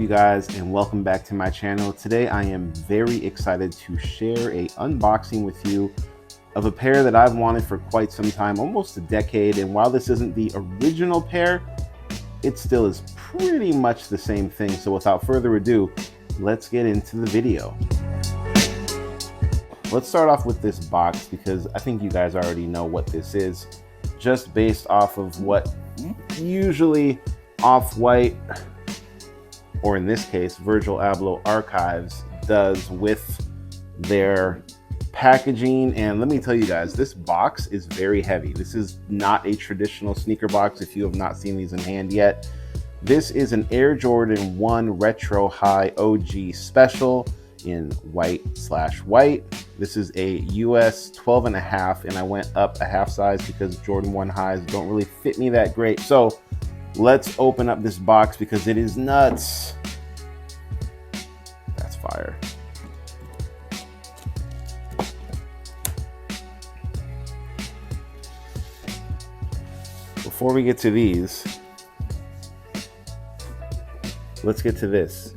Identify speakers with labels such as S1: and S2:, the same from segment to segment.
S1: you guys, and welcome back to my channel. Today I am very excited to share a unboxing with you of a pair that I've wanted for quite some time, almost a decade. And while this isn't the original pair, it still is pretty much the same thing. So without further ado, let's get into the video. Let's start off with this box because I think you guys already know what this is, just based off of what usually Off-White, or in this case, Virgil Abloh Archives, does with their packaging. And let me tell you guys, this box is very heavy. This is not a traditional sneaker box if you have not seen these in hand yet. This is an Air Jordan 1 Retro High OG Special in white/white. This is a US 12.5, and I went up a half size because Jordan 1 highs don't really fit me that great. So let's open up this box because it is nuts. That's fire. Before we get to these, let's get to this.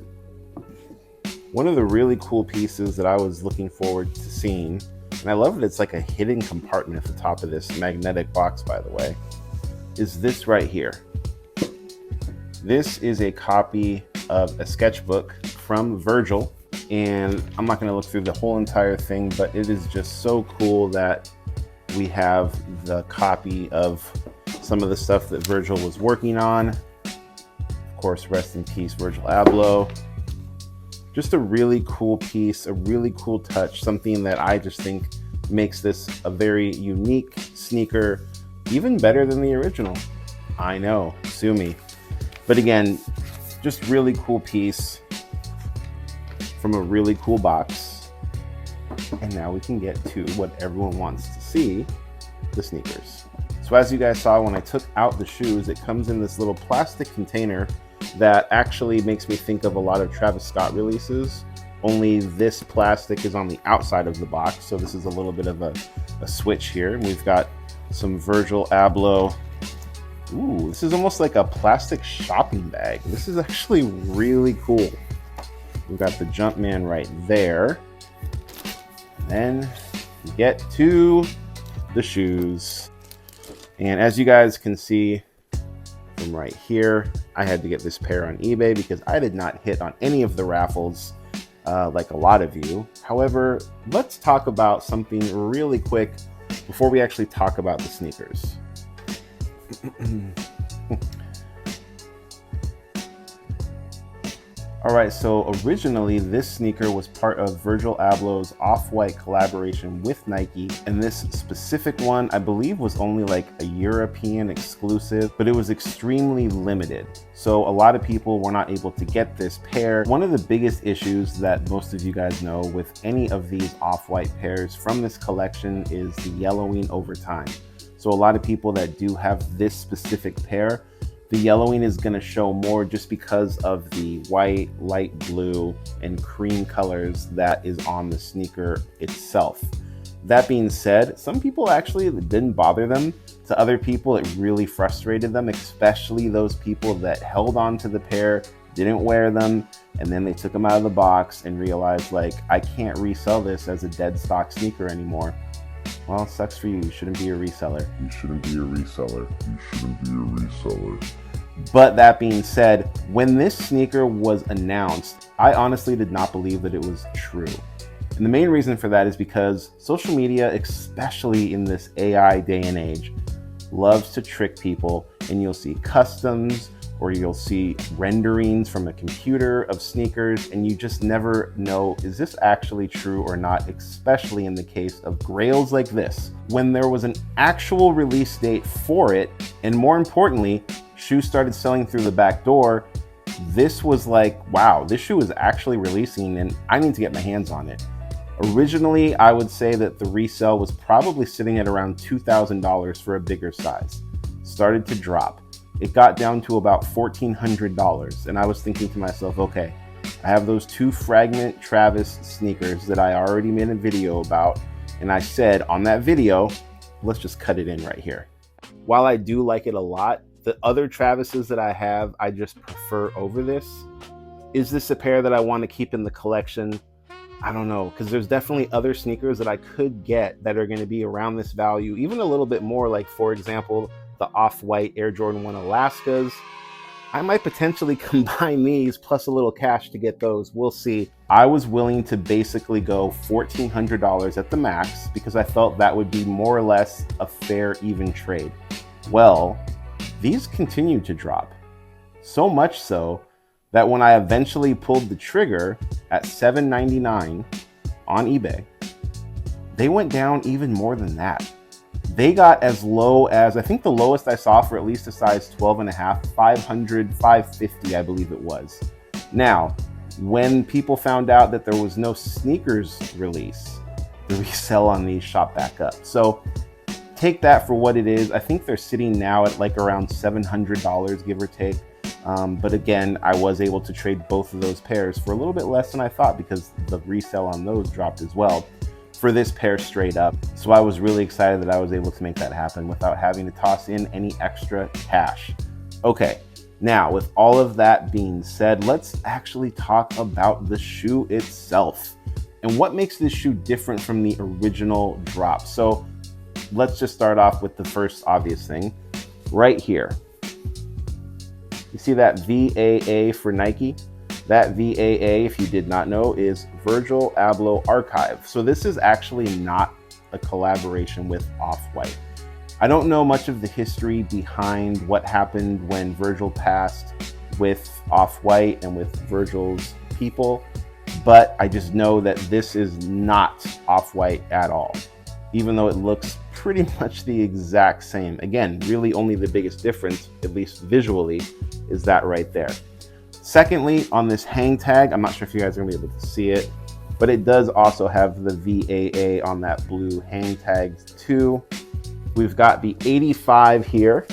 S1: One of the really cool pieces that I was looking forward to seeing, and I love that it's like a hidden compartment at the top of this magnetic box, by the way, is this right here. This is a copy of a sketchbook from Virgil, and I'm not going to look through the whole entire thing, but it is just so cool that we have the copy of some of the stuff that Virgil was working on. Of course, rest in peace, Virgil Abloh. Just a really cool piece, a really cool touch, something that I just think makes this a very unique sneaker, even better than the original. I know, sue me. But again, just really cool piece from a really cool box. And now we can get to what everyone wants to see, the sneakers. So as you guys saw, when I took out the shoes, it comes in this little plastic container that actually makes me think of a lot of Travis Scott releases, only this plastic is on the outside of the box. So this is a little bit of a switch here. We've got some Virgil Abloh. Ooh, this is almost like a plastic shopping bag. This is actually really cool. We've got the Jumpman right there. And then we get to the shoes. And as you guys can see from right here, I had to get this pair on eBay because I did not hit on any of the raffles like a lot of you. However, let's talk about something really quick before we actually talk about the sneakers. All right, so originally this sneaker was part of Virgil Abloh's Off-White collaboration with Nike, and this specific one I believe was only like a European exclusive, but it was extremely limited. So a lot of people were not able to get this pair. One of the biggest issues that most of you guys know with any of these Off-White pairs from this collection is the yellowing over time. So a lot of people that do have this specific pair, the yellowing is going to show more just because of the white, light blue, and cream colors that is on the sneaker itself. That being said, some people actually didn't bother them. To other people, it really frustrated them, especially those people that held on to the pair, didn't wear them, and then they took them out of the box and realized, like, I can't resell this as a dead stock sneaker anymore. Well, sucks for you. You shouldn't be a reseller.
S2: You shouldn't be a reseller. You shouldn't be a reseller.
S1: But that being said, when this sneaker was announced, I honestly did not believe that it was true. And the main reason for that is because social media, especially in this AI day and age, loves to trick people, and you'll see customs or you'll see renderings from a computer of sneakers, and you just never know, is this actually true or not, especially in the case of grails like this. When there was an actual release date for it, and more importantly, shoes started selling through the back door, this was like, wow, this shoe is actually releasing and I need to get my hands on it. Originally, I would say that the resale was probably sitting at around $2,000 for a bigger size. Started to drop. It got down to about $1,400, and I was thinking to myself, okay, I have those two Fragment Travis sneakers that I already made a video about, and I said on that video, let's just cut it in right here. While I do like it a lot, the other Travises that I have, I just prefer over this. Is this a pair that I want to keep in the collection? I don't know, because there's definitely other sneakers that I could get that are going to be around this value, even a little bit more, like for example, the Off-White Air Jordan 1 Alaskas. I might potentially combine these plus a little cash to get those. We'll see. I was willing to basically go $1,400 at the max because I felt that would be more or less a fair, even trade. Well, these continue to drop. So much so that when I eventually pulled the trigger at $7.99 on eBay, they went down even more than that. They got as low as, I think the lowest I saw for at least a size 12 and a half, 500, 550, I believe it was. Now, when people found out that there was no sneakers release, the resell on these shot back up. So take that for what it is. I think they're sitting now at like around $700, give or take. But again, I was able to trade both of those pairs for a little bit less than I thought because the resale on those dropped as well for this pair straight up. So I was really excited that I was able to make that happen without having to toss in any extra cash. Okay, now with all of that being said, let's actually talk about the shoe itself and what makes this shoe different from the original drop. So let's just start off with the first obvious thing right here. You see that V.A.A. for Nike? That V.A.A., if you did not know, is Virgil Abloh Archive. So this is actually not a collaboration with Off-White. I don't know much of the history behind what happened when Virgil passed with Off-White and with Virgil's people, but I just know that this is not Off-White at all, even though it looks pretty much the exact same. Again, really only the biggest difference, at least visually, is that right there. Secondly, on this hang tag, I'm not sure if you guys are gonna be able to see it, but it does also have the V.A.A. on that blue hang tag too. We've got the 85 here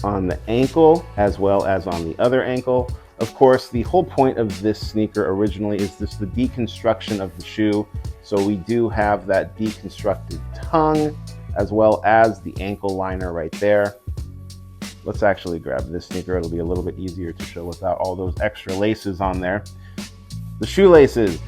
S1: on the ankle as well as on the other ankle. Of course, the whole point of this sneaker originally is the deconstruction of the shoe. So we do have that deconstructed tongue as well as the ankle liner right there. Let's actually grab this sneaker. It'll be a little bit easier to show without all those extra laces on there. The shoelaces.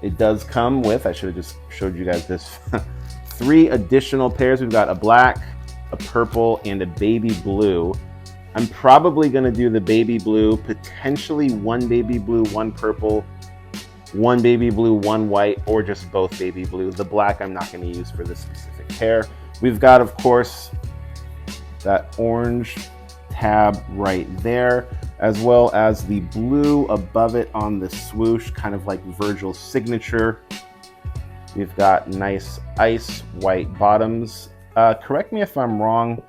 S1: It does come with, I should have just showed you guys this, 3 additional pairs. We've got a black, a purple, and a baby blue. I'm probably going to do the baby blue, potentially 1 baby blue, 1 purple, 1 baby blue, 1 white, or just both baby blue. The black I'm not going to use for this specific pair. We've got, of course, that orange tab right there, as well as the blue above it on the swoosh, kind of like Virgil's signature. We've got nice ice white bottoms. Correct me if I'm wrong.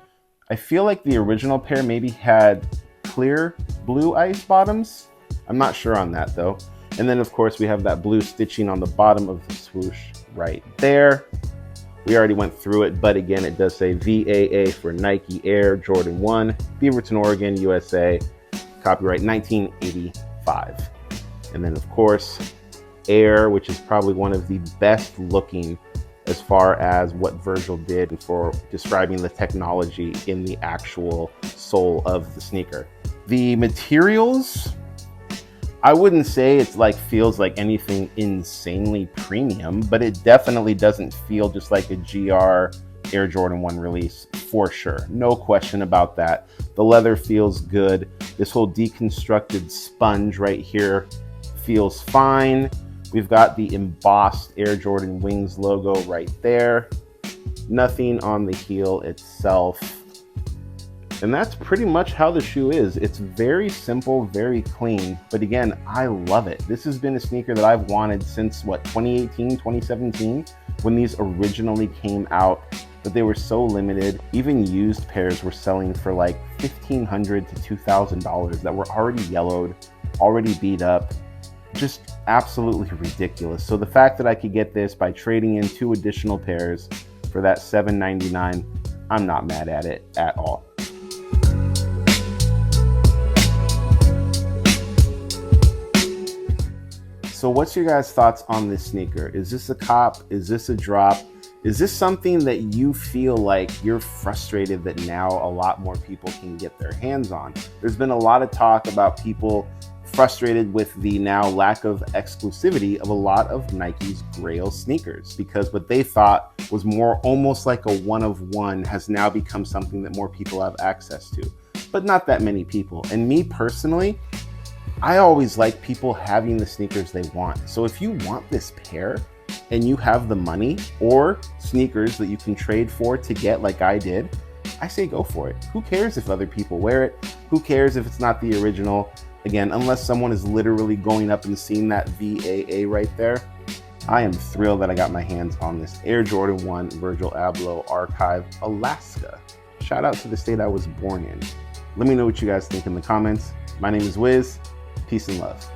S1: I feel like the original pair maybe had clear blue ice bottoms. I'm not sure on that though. And then of course we have that blue stitching on the bottom of the swoosh right there. We already went through it, but again, it does say V.A.A. for Nike Air Jordan 1, Beaverton, Oregon, USA, copyright 1985. And then of course, Air, which is probably one of the best looking as far as what Virgil did for describing the technology in the actual sole of the sneaker. The materials, I wouldn't say it's like feels like anything insanely premium, but it definitely doesn't feel just like a GR Air Jordan 1 release for sure. No question about that. The leather feels good. This whole deconstructed sponge right here feels fine. We've got the embossed Air Jordan Wings logo right there. Nothing on the heel itself. And that's pretty much how the shoe is. It's very simple, very clean, but again, I love it. This has been a sneaker that I've wanted since what, 2018, 2017, when these originally came out, but they were so limited. Even used pairs were selling for like $1,500 to $2,000 that were already yellowed, already beat up, just absolutely ridiculous. So the fact that I could get this by trading in 2 additional pairs for that $7.99, I'm not mad at it at all. So what's your guys' thoughts on this sneaker? Is this a cop? Is this a drop? Is this something that you feel like you're frustrated that now a lot more people can get their hands on? There's been a lot of talk about people frustrated with the now lack of exclusivity of a lot of Nike's Grail sneakers, because what they thought was more almost like a one of one has now become something that more people have access to, but not that many people. And me personally, I always like people having the sneakers they want. So if you want this pair and you have the money or sneakers that you can trade for to get, like I did, I say go for it. Who cares if other people wear it? Who cares if it's not the original? Again, unless someone is literally going up and seeing that V.A.A right there. I am thrilled that I got my hands on this Air Jordan 1 Virgil Abloh Archive Alaska. Shout out to the state I was born in. Let me know what you guys think in the comments. My name is Wiz. Peace and love.